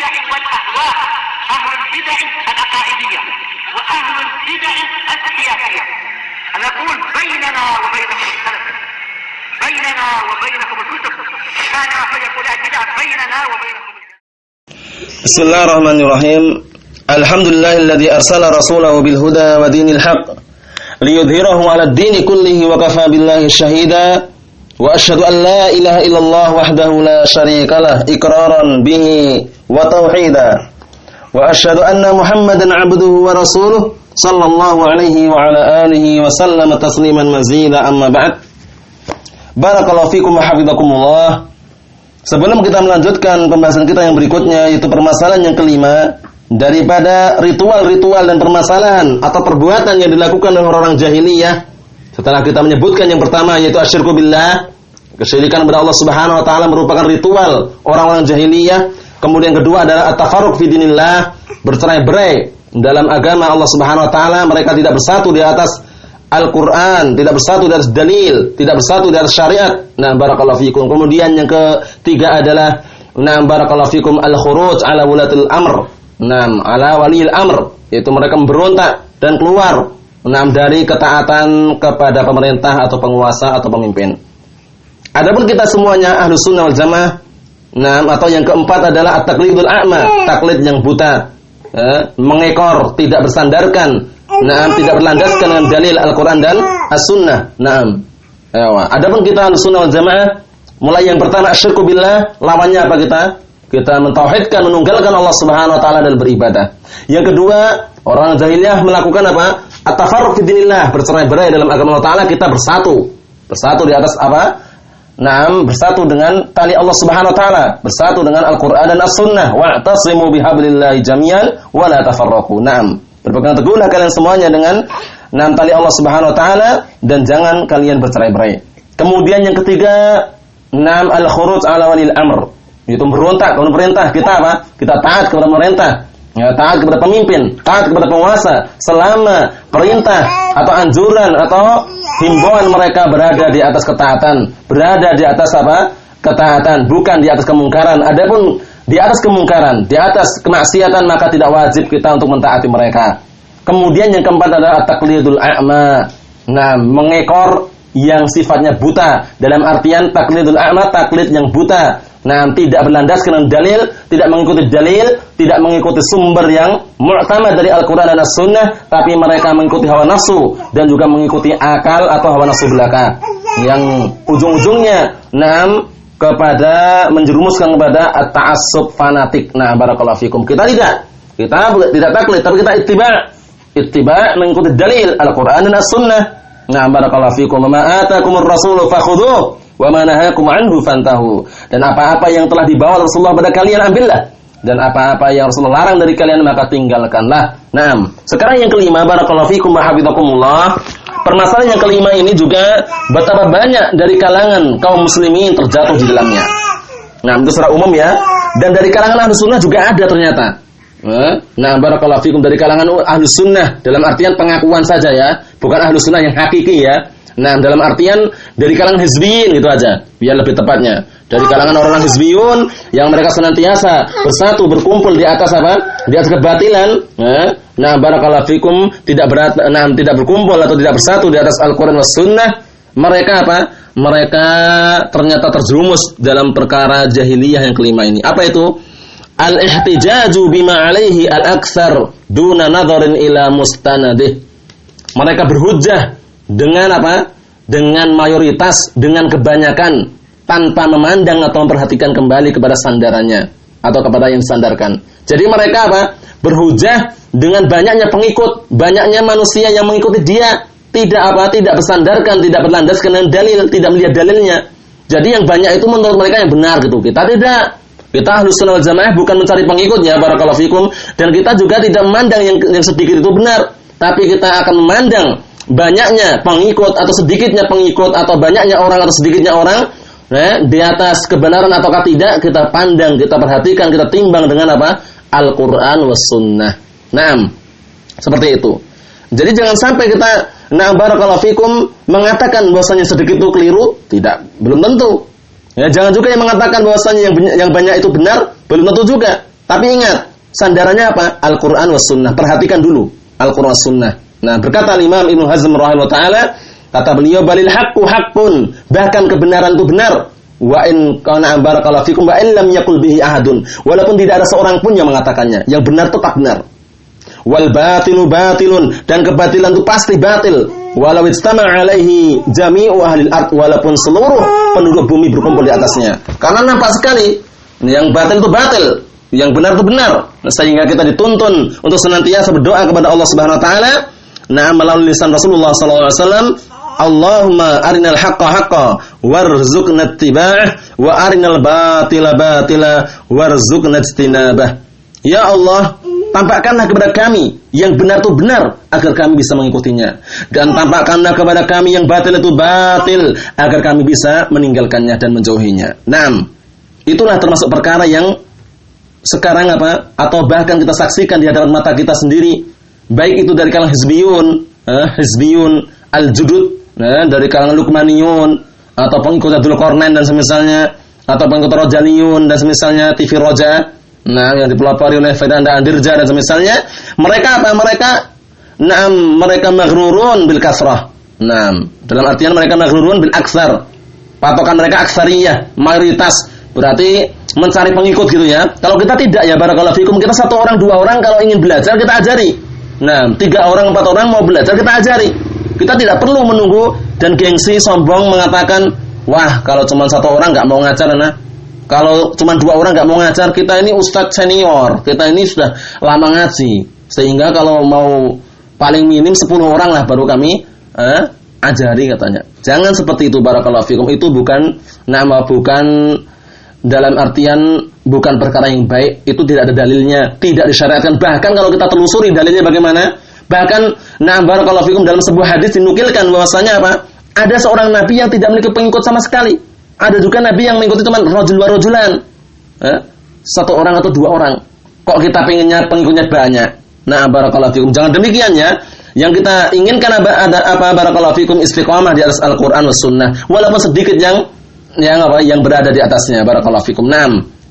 البدع والأهواء، أهل البدع العقائدية وأهل البدع السياسية. نقول بيننا وبينكم السلف، بيننا وبينكم الكتب، كان فيقول البدع بيننا وبينكم. بسم الله الرحمن الرحيم. الحمد لله الذي أرسل رسوله بالهدى ودين الحق ليظهره على الدين كله وكفى بالله شهيدا وأشهد أن لا إله إلا الله وحده لا شريك له إقرارا به وتوحيدا وأشهد أن محمدا عبده ورسوله صلى الله عليه وعلى آله وسلم تسليما مزيدا. أما بعد. Barakallahu fikum wa hafizakumullah. Sebelum kita melanjutkan pembahasan kita yang berikutnya, yaitu permasalahan yang kelima daripada ritual-ritual dan permasalahan atau perbuatan yang dilakukan oleh orang-orang jahiliyah. Setelah kita menyebutkan yang pertama yaitu asyirku billah, kesyirikan kepada Allah Subhanahu wa taala merupakan ritual orang-orang jahiliyah. Kemudian kedua adalah at-tafarruq fi dinillah, bercerai-berai dalam agama Allah Subhanahu wa taala. Mereka tidak bersatu di atas Al-Quran, tidak bersatu di atas dalil, tidak bersatu di atas syariat. Nah, barakallahu fikum. Kemudian yang ketiga adalah barakallahu fikum al-khuruj ala wulatil amr. Ala waliyil amr, yaitu mereka memberontak dan keluar dari ketaatan kepada pemerintah atau penguasa atau pemimpin. Adapun kita semuanya Ahlus Sunnah wal Jamaah, atau yang keempat adalah at-taqlidul a'ma, taklid yang buta, mengekor, tidak bersandarkan, tidak berlandaskan dengan dalil Al-Quran dan As-Sunnah. Adapun kita Al-Sunnah wal Jamaah, mulai yang pertama asyirku billah, lawannya apa kita? Kita mentauhidkan, menunggalkan Allah Subhanahu wa taala dalam beribadah. Yang kedua, orang jahiliyah melakukan apa? At-tafarruq fi dinillah, bercerai-berai dalam agama Allah taala, kita bersatu. Bersatu di atas apa? Bersatu dengan tali Allah Subhanahu wa taala, bersatu dengan Al-Quran dan As-Sunnah. Wa'tasimu bihablillahi jami'an wa la tafarraqu. Berpegang teguhlah kalian semuanya dengan tali Allah Subhanahu wa taala dan jangan kalian bercerai-berai. Kemudian yang ketiga, al-khuruj ala walil amr, yaitu berontak kepada pemerintah. Kita apa? Kita taat kepada pemerintah, taat kepada pemimpin, taat kepada penguasa selama perintah atau anjuran atau himbauan mereka berada di atas ketaatan, berada di atas apa? Ketaatan, bukan di atas kemungkaran. Adapun di atas kemungkaran, di atas kemaksiatan, maka tidak wajib kita untuk mentaati mereka. Kemudian yang keempat adalah at-taqlidul a'ma. Mengekor yang sifatnya buta. Dalam artian taqlidul a'ma, taklid yang buta. Tidak berlandaskan dengan dalil, tidak mengikuti dalil, tidak mengikuti sumber yang mu'tamad dari Al-Quran dan As-Sunnah, tapi mereka mengikuti hawa nafsu dan juga mengikuti akal atau hawa nafsu belaka. Yang ujung-ujungnya kepada menjerumuskan kepada at-ta'assub fanatik. Barakallahu fikum. Kita tidak taklid, tapi kita ittiba' mengikuti dalil Al-Quran dan As-Sunnah. Barakallahu fikum. Ma atakumur rasulu fakhudhuh wa ma nahakum anhu fantahu. Dan apa-apa yang telah dibawa Rasulullah pada kalian ambillah, dan apa-apa yang Rasulullah larang dari kalian maka tinggalkanlah. Sekarang yang kelima, barakallahu fikum wa hafizakumullah. Permasalahan yang kelima ini juga betapa banyak dari kalangan kaum muslimin terjatuh di dalamnya. Itu secara umum ya. Dan dari kalangan Ahlus Sunnah juga ada ternyata. Barakallahu fikum, dari kalangan Ahlus Sunnah dalam artian pengakuan saja ya, bukan Ahlus Sunnah yang hakiki ya. Dalam artian dari kalangan hizbiyin gitu aja, biar lebih tepatnya. Dari kalangan orang-orang hizbiyun yang mereka senantiasa bersatu, berkumpul di atas apa? Di atas kebatilan. Barakallahu fikum, tidak berkumpul atau tidak bersatu di atas Al-Quran was Sunnah. Mereka apa? Mereka ternyata terjerumus dalam perkara jahiliyah yang kelima ini. Apa itu? Al-ihtijaju bima alaihi al-aktsar duna nadharin ila mustanadih. Mereka berhujjah dengan apa? Dengan mayoritas, dengan kebanyakan, tanpa memandang atau memperhatikan kembali kepada sandarannya atau kepada yang disandarkan. Jadi mereka apa? Berhujjah dengan banyaknya pengikut, banyaknya manusia yang mengikuti dia, tidak bersandarkan, tidak berlandaskan dengan dalil, tidak melihat dalilnya. Jadi yang banyak itu menurut mereka yang benar gitu. Kita tidak. Kita Ahlus Sunnah wal Jamaah bukan mencari pengikutnya, barakallahu fikum, dan kita juga tidak memandang yang sedikit itu benar, tapi kita akan memandang banyaknya pengikut atau sedikitnya pengikut atau banyaknya orang atau sedikitnya orang di atas kebenaran ataukah tidak, kita pandang, kita perhatikan, kita timbang dengan apa? Al-Quran was Sunnah. Seperti itu. Jadi jangan sampai kita barakallahu fikum mengatakan bahwasanya sedikit itu keliru, belum tentu. Ya, jangan juga yang mengatakan bahwasanya yang banyak itu benar, belum tentu juga. Tapi ingat, sandarannya apa? Al-Qur'an was sunnah. Perhatikan dulu Al-Qur'an was sunnah. Nah, berkata Imam Ibnu Hazm rahimahullah taala, kata beliau, balil haqqu haqqun, bahkan kebenaran itu benar. Wa in kana barakallahu fikum wa in lam yaqul bihi ahadun, walaupun tidak ada seorang pun yang mengatakannya, yang benar tetap benar. Wal batilu batilun, dan kebatilan itu pasti batil. Walau istama'a alaihi jami'u ahlil ard, walaupun seluruh penduduk bumi berkumpul di atasnya. Karena nampak sekali yang batil itu batil, yang benar itu benar. Sehingga kita dituntun untuk senantiasa berdoa kepada Allah Subhanahu wa taala, nah melalui lisan Rasulullah sallallahu alaihi wasallam, Allahumma arinal haqqa haqqa warzuqna ittiba'ah wa arinal batila batila warzuqna ijtinabah. Ya Allah, tampakkanlah kepada kami yang benar itu benar agar kami bisa mengikutinya, dan tampakkanlah kepada kami yang batil itu batil agar kami bisa meninggalkannya dan menjauhinya. Nah, itulah termasuk perkara yang sekarang atau bahkan kita saksikan di hadapan mata kita sendiri, baik itu dari kalangan hizbiyun al-judud, dari kalangan Lukmaniyun, atau pengikut Dzulqarnain dan semisalnya, atau pengikut Rojaliyun dan semisalnya, TV Roja, yang dipelopori oleh Fedanda Andirja dan semisalnya. Mereka mereka maghrurun bil kasrah. Dalam artian mereka maghrurun bil aksar. Patokan mereka aksariyah, mayoritas. Berarti mencari pengikut gitu ya. Kalau kita tidak, ya barakallahu fikum, kita 1 orang 2 orang kalau ingin belajar kita ajari. 3 orang 4 orang mau belajar kita ajari. Kita tidak perlu menunggu dan gengsi sombong mengatakan, wah kalau cuma 1 orang nggak mau ngajar, kalau cuma 2 orang nggak mau ngajar, kita ini ustadz senior, kita ini sudah lama ngaji, sehingga kalau mau paling minim 10 orang lah baru kami ajari katanya. Jangan seperti itu barakallahu fikum. Itu bukan dalam artian bukan perkara yang baik. Itu tidak ada dalilnya, tidak disyariatkan. Bahkan kalau kita telusuri dalilnya bagaimana, bahkan barakallahu fikum, dalam sebuah hadis dinukilkan bahwasanya ada seorang nabi yang tidak memiliki pengikut sama sekali. Ada juga nabi yang mengikuti cuma rojulan, 1 orang atau 2 orang. Kok kita pengennya pengikutnya banyak? Barakallahu fikum. Jangan demikian ya. Yang kita inginkan ada barakallahu fikum, istiqamah di atas Al-Qur'an was sunnah, walaupun sedikit yang berada di atasnya, barakallahu fikum.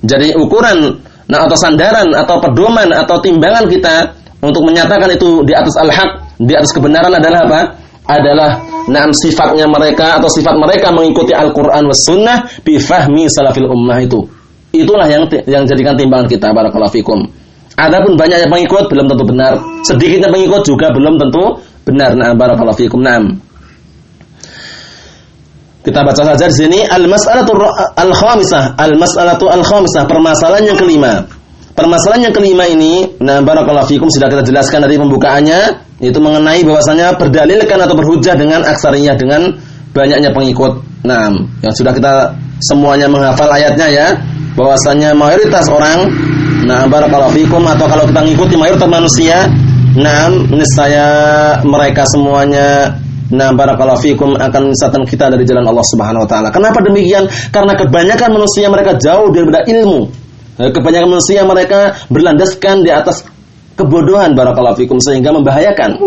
Jadi ukuran atau sandaran atau pedoman atau timbangan kita untuk menyatakan itu di atas al-haq, di atas kebenaran adalah adalah sifatnya mereka atau sifat mereka mengikuti Al-Qur'an was sunnah bi fahmi salafil ummah itu. Itulah yang jadikan timbangan kita, barakallahu fikum. Adapun banyaknya pengikut belum tentu benar, sedikitnya pengikut juga belum tentu benar. Barakallahu fikum. Kita baca saja di sini al-mas'alatu al-khamisah, permasalahan yang kelima. Permasalahan yang kelima ini, barakallahu fikum, sudah kita jelaskan dari pembukaannya, yaitu mengenai bahwasanya berdalilkan atau berhujjah dengan aksariyah, dengan banyaknya pengikut. Yang sudah kita semuanya menghafal ayatnya ya, bahwasanya mayoritas orang, barakallahu fikum, atau kalau kita mengikuti mayoritas manusia, niscaya mereka semuanya, barakallahu fikum, akan menyesatkan kita dari jalan Allah Subhanahu wa taala. Kenapa demikian? Karena kebanyakan manusia mereka jauh daripada ilmu. Kebanyakan manusia mereka berlandaskan di atas kebodohan, barakallahu fikum, sehingga membahayakan.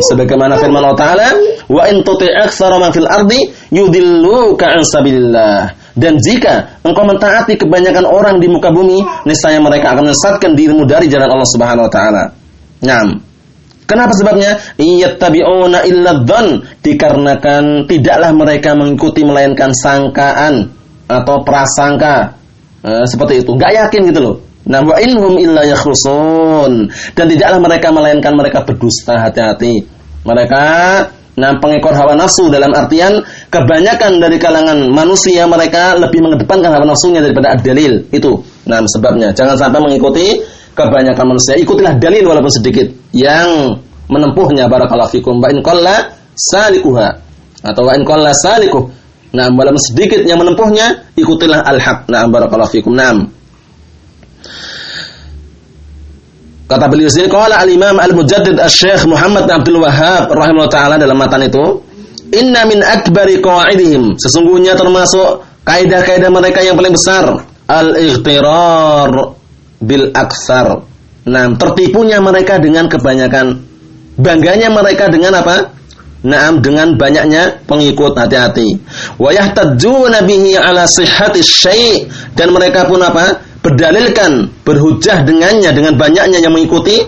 Sebagaimana firman Allah Ta'ala, wa in tuti' aktsara man fil ardi yudilluka an sabilillah. Dan jika engkau mentaati kebanyakan orang di muka bumi, niscaya mereka akan menyesatkan dirimu dari jalan Allah Subhanahu wa taala. Kenapa sebabnya? Iyattabi'una illa dzann, dikarenakan tidaklah mereka mengikuti melainkan sangkaan atau prasangka. Seperti itu, enggak yakin gitu loh. Wa inhum illa yakhrusun, dan tidaklah mereka melainkan mereka berdusta. Hati-hati. Mereka pengekor hawa nafsu, dalam artian kebanyakan dari kalangan manusia mereka lebih mengedepankan hawa nafsunya daripada ad-dalil. Itu sebabnya. Jangan sampai mengikuti kebanyakan manusia. Ikutilah dalil walaupun sedikit yang menempuhnya, barakallahu fikum. Wa in qalla salikuha, atau wa in qalla salikuh, walaupun sedikit yang menempuhnya, ikutilah al-haq. Barakallahu fikum. Kata beliau sini, qala al-Imam al-Mujaddid Asy-Syaikh Muhammad bin Abdul Wahhab rahimahullah taala dalam matan itu, inna min akbari qawaidihim, sesungguhnya termasuk kaidah-kaidah mereka yang paling besar, al-ightirar bil aksar. Tertipunya mereka dengan kebanyakan, bangganya mereka dengan apa? Dengan banyaknya pengikut. Hati-hati. Wa yahtajjuna bihi ala sihhati syai', dan mereka pun berdalilkan, berhujjah dengannya, dengan banyaknya yang mengikuti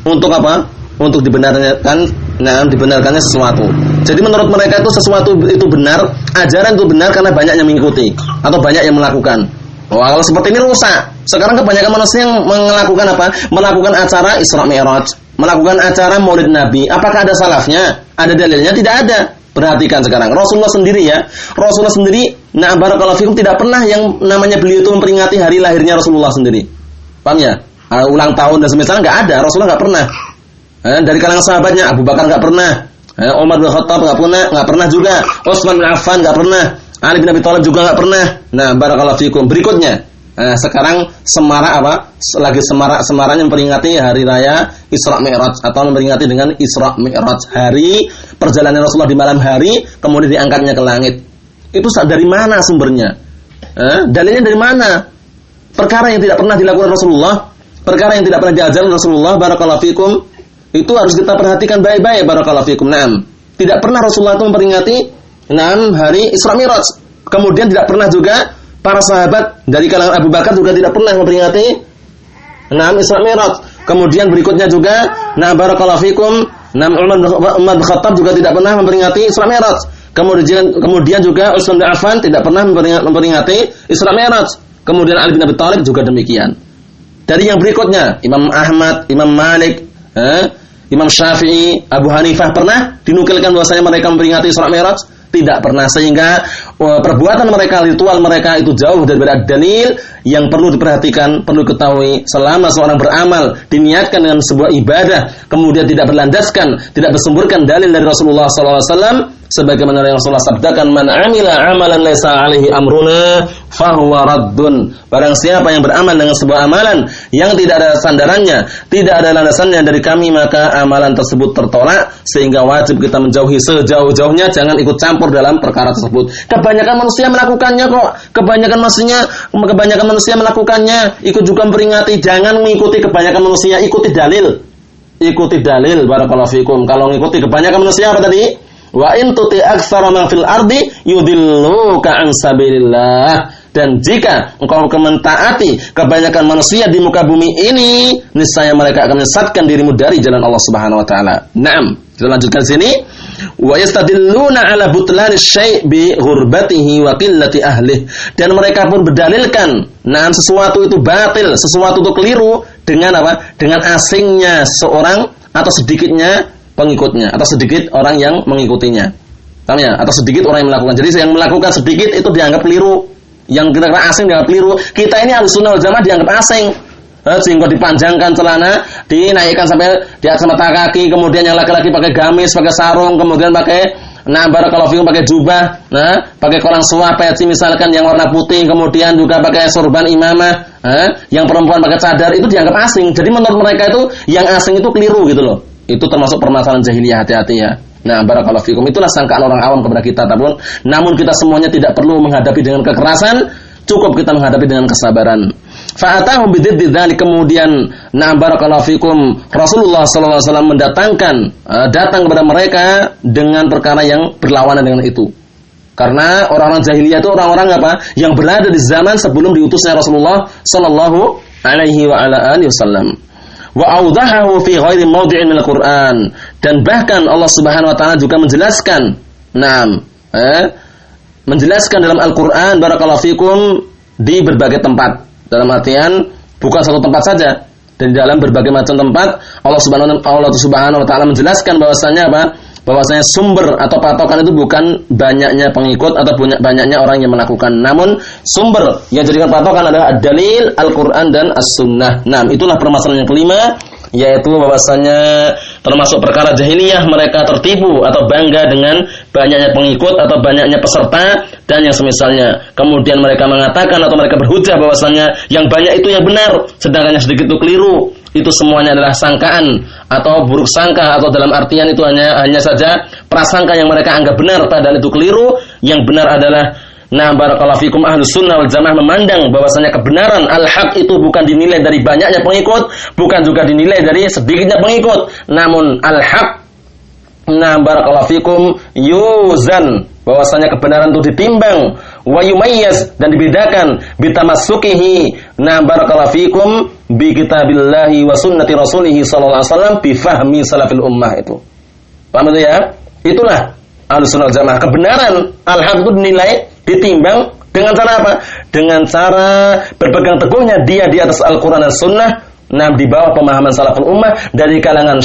untuk apa? Untuk dibenarkannya sesuatu. Jadi menurut mereka itu sesuatu itu benar, ajaran itu benar karena banyak yang mengikuti atau banyak yang melakukan. Wah, kalau seperti ini rusak. Sekarang kebanyakan manusia yang melakukan apa? Melakukan acara Isra Mi'raj, melakukan acara Maulid Nabi. Apakah ada salafnya? Ada dalilnya? Tidak ada. Perhatikan sekarang, Rasulullah sendiri ya. Rasulullah sendiri, nah barakallahu fikum, tidak pernah yang namanya beliau itu memperingati hari lahirnya Rasulullah sendiri. Paham ya? Ulang tahun dan semisal enggak ada, Rasulullah enggak pernah. Dari kalangan sahabatnya Abu Bakar enggak pernah. Umar bin Khattab enggak pernah juga. Utsman bin Affan enggak pernah. Ali bin Abi Thalib juga enggak pernah. Nah, barakallahu fikum. Berikutnya, sekarang semarak apa? Lagi semarak-semaraknya memperingati hari raya Isra Mi'raj atau memperingati dengan Isra Mi'raj, hari perjalanan Rasulullah di malam hari kemudian diangkatnya ke langit. Itu dari mana sumbernya? Dalilnya dari mana? Perkara yang tidak pernah dilakukan Rasulullah, perkara yang tidak pernah diajarkan Rasulullah, barakallahu fikum, itu harus kita perhatikan baik-baik, barakallahu fikum. Naam. Tidak pernah Rasulullah itu memperingati hari Isra Mi'raj. Kemudian tidak pernah juga para sahabat dari kalangan Abu Bakar juga tidak pernah memperingati Isra Mi'raj. Kemudian berikutnya juga barakallahu fikum, Umar bin Khattab juga tidak pernah memperingati Isra Mi'raj. Kemudian juga Utsman bin Affan tidak pernah memperingati Isra Mi'raj. Kemudian Ali bin Abi Thalib juga demikian. Dari yang berikutnya, Imam Ahmad, Imam Malik, Imam Syafi'i, Abu Hanifah pernah dinukilkan bahwasanya mereka memperingati Isra Mi'raj? Tidak pernah, sehingga perbuatan mereka, ritual mereka itu jauh daripada dalil yang perlu diperhatikan, perlu diketahui. Selama seorang beramal diniatkan dengan sebuah ibadah, kemudian tidak berlandaskan, tidak bersumberkan dalil dari Rasulullah SAW, sebagaimana yang Rasulullah sabdakan, man amila amalan laisa alaihi amruna fahuwa raddun. Barang siapa yang beramal dengan sebuah amalan yang tidak ada sandarannya, tidak ada landasannya dari kami, maka amalan tersebut tertolak, sehingga wajib kita menjauhi sejauh-jauhnya, jangan ikut campur dalam perkara tersebut. Kebanyakan manusia melakukannya kok. Kebanyakan manusia melakukannya, ikut juga memperingati. Jangan mengikuti kebanyakan manusia, ikuti dalil. Ikuti dalil, barakallahu fikum. Kalau mengikuti kebanyakan manusia apa tadi? Wa in tuti aktsara man fil ardi yudilluka an sabilillah. Dan jika engkau mentaati kebanyakan manusia di muka bumi ini, niscaya mereka akan menyesatkan dirimu dari jalan Allah Subhanahu wa taala. Naam, kita lanjutkan sini. Wa yastadilluna ala butlani syai' bi ghurbatihi wa qillati ahlihi. Dan mereka pun berdalilkan, sesuatu itu batil, sesuatu itu keliru dengan apa? Dengan asingnya seorang atau sedikitnya pengikutnya, atau sedikit orang yang mengikutinya. Paham ya? Atau sedikit orang yang melakukan. Jadi yang melakukan sedikit itu dianggap keliru. Yang kira-kira asing dianggap keliru. Kita ini Ahlussunnah wal Jamaah dianggap asing. Sehingga dipanjangkan celana, dinaikkan sampai di atas mata kaki, kemudian yang laki-laki pakai gamis, pakai sarung, kemudian pakai barakallahu fikum, pakai jubah, pakai kolang suah, peci misalkan yang warna putih, kemudian juga pakai sorban imamah, yang perempuan pakai cadar, itu dianggap asing. Jadi menurut mereka itu yang asing itu keliru gitu loh. Itu termasuk permasalahan jahiliyah, hati-hati ya. Barakallahu fikum, itulah sangkaan orang awam kepada kita. Namun kita semuanya tidak perlu menghadapi dengan kekerasan, cukup kita menghadapi dengan kesabaran. Fa'atahum bididzalik, kemudian barakallahu fikum, Rasulullah sallallahu alaihi wasallam datang kepada mereka dengan perkara yang berlawanan dengan itu. Karena orang-orang jahiliyah itu orang-orang apa? Yang berada di zaman sebelum diutusnya Rasulullah sallallahu alaihi wa ala alihi wasallam. Wa awdahahu fi ghairi mawdi'in minal Qur'an, dan bahkan Allah Subhanahu wa taala juga menjelaskan menjelaskan dalam Al-Qur'an, barakallahu fikum, di berbagai tempat. Dalam artian bukan satu tempat saja, dan di dalam berbagai macam tempat Allah Subhanahu wa taala menjelaskan bahwasanya apa? Bahwasanya sumber atau patokan itu bukan banyaknya pengikut atau banyaknya orang yang melakukan, namun sumber yang jadikan patokan adalah dalil Al-Qur'an dan As-Sunnah. Itulah permasalahan yang kelima, yaitu bahwasanya termasuk perkara jahiliyah, mereka tertipu atau bangga dengan banyaknya pengikut atau banyaknya peserta dan yang semisalnya. Kemudian mereka mengatakan atau mereka berhujjah bahwasanya yang banyak itu yang benar, sedangkan yang sedikit itu keliru. Itu semuanya adalah sangkaan atau buruk sangka, atau dalam artian itu hanya saja prasangka yang mereka anggap benar, padahal itu keliru. Yang benar adalah barakallahu fikum, Ahlussunnah wal Jamaah memandang bahwasanya kebenaran al-haq itu bukan dinilai dari banyaknya pengikut, bukan juga dinilai dari sedikitnya pengikut, namun al-haq barakallahu fikum yuzan bahwasanya kebenaran itu ditimbang wa yumayyaz dan dibedakan bitamassukihi barakallahu fikum bi kitabillahi wa sunnati rasulih sallallahu alaihi wasallam bi fahmi salafil ummah itu. Paham itu ya? Itulah Ahlussunnah wal Jamaah. Kebenaran al-haq itu dinilai, ditimbang dengan cara apa? Dengan cara berpegang teguhnya dia di atas Al-Qur'an dan Sunnah, di bawah pemahaman salaful ummah dari kalangan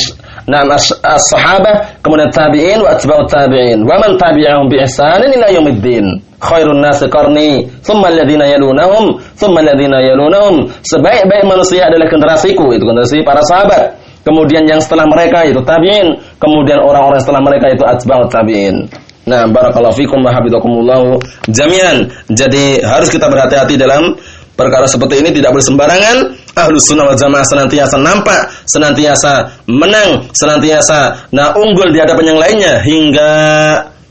as-sahabah, kemudian tabi'in wa atba'ut tabi'in wa man tabi'ahum bi ihsanin ila yaumiddin. Khairun nasi qarni, thumma alladziina yalunahum, thumma alladziina yalunahum. Sebaik-baik manusia adalah generasiku, itu generasi para sahabat. Kemudian yang setelah mereka itu tabi'in, kemudian orang-orang setelah mereka itu atba'ut tabi'in. Nah, barakallahu fikum wa hafizakumullah jami'an. Jadi harus kita berhati-hati dalam perkara seperti ini, tidak boleh sembarangan. Ahlussunnah wal Jamaah senantiasa nampak, senantiasa menang, senantiasa unggul di hadapan yang lainnya hingga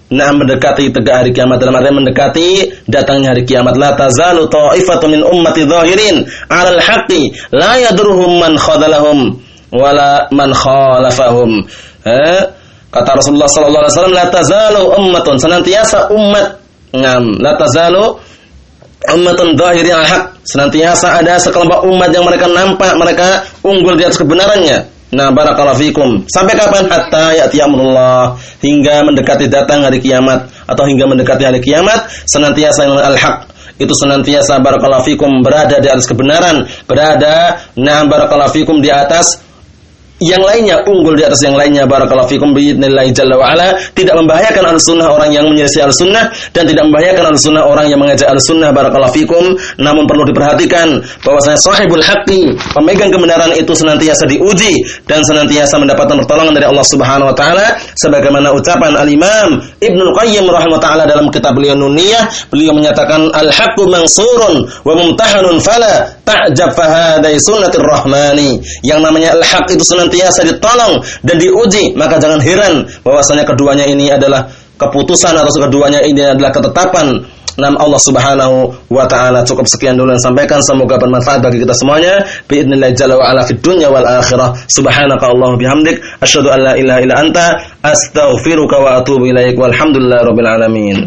mendekati tegak hari kiamat. Dalam arti mendekati datangnya hari kiamat. La tazalu ta'ifatun min ummati zahirin 'alal haqqi la yadurruhum man khadalahum wala man khalafahum. Kata Rasulullah sallallahu alaihi wasallam, la tazalu ummatun, senantiasa umat la tazalu ummatun zahirin 'alal haqq, senantiasa ada sekelompok umat yang mereka nampak, mereka unggul di atas kebenarannya. Nah, barakallahu fikum. Sampai kapan? Hatta ya'ti amrullah, hingga mendekati datang hari kiamat atau hingga mendekati hari kiamat, senantiasa al-haq itu senantiasa barakallahu fikum berada di atas kebenaran, berada barakallahu fikum di atas yang lainnya, unggul di atas yang lainnya. Barakallahu fikum biidznillah jalla wa ala. Tidak membahayakan al-sunnah orang yang menyelisih al-sunnah, dan tidak membahayakan al-sunnah orang yang mengajak al-sunnah. Barakallahu fikum. Namun perlu diperhatikan bahwasanya sahibul haqqi, pemegang kebenaran itu senantiasa diuji dan senantiasa mendapatkan pertolongan dari Allah Subhanahu wa taala, sebagaimana ucapan al-Imam Ibnul Qayyim rahimahullah taala dalam kitab beliau Nuniyah. Beliau menyatakan al-haqqu mansurun wa mumtahanun fala ta'jab fa hadai sunnatir rahmani. Yang namanya al-haq itu senantiasa ditolong dan diuji, maka jangan heran bahwasanya keduanya ini adalah keputusan atau keduanya ini adalah ketetapan Allah Subhanahu wa taala. Cukup sekian dulu yang sampaikan, semoga bermanfaat bagi kita semuanya. Biidznillah jalla wa ala fid dunya wal akhirah. Subhanaka Allahumma bihamdik asyhadu an la ilaha illa anta astaghfiruka wa atubu ilaik. Walhamdulillahirabbil alamin.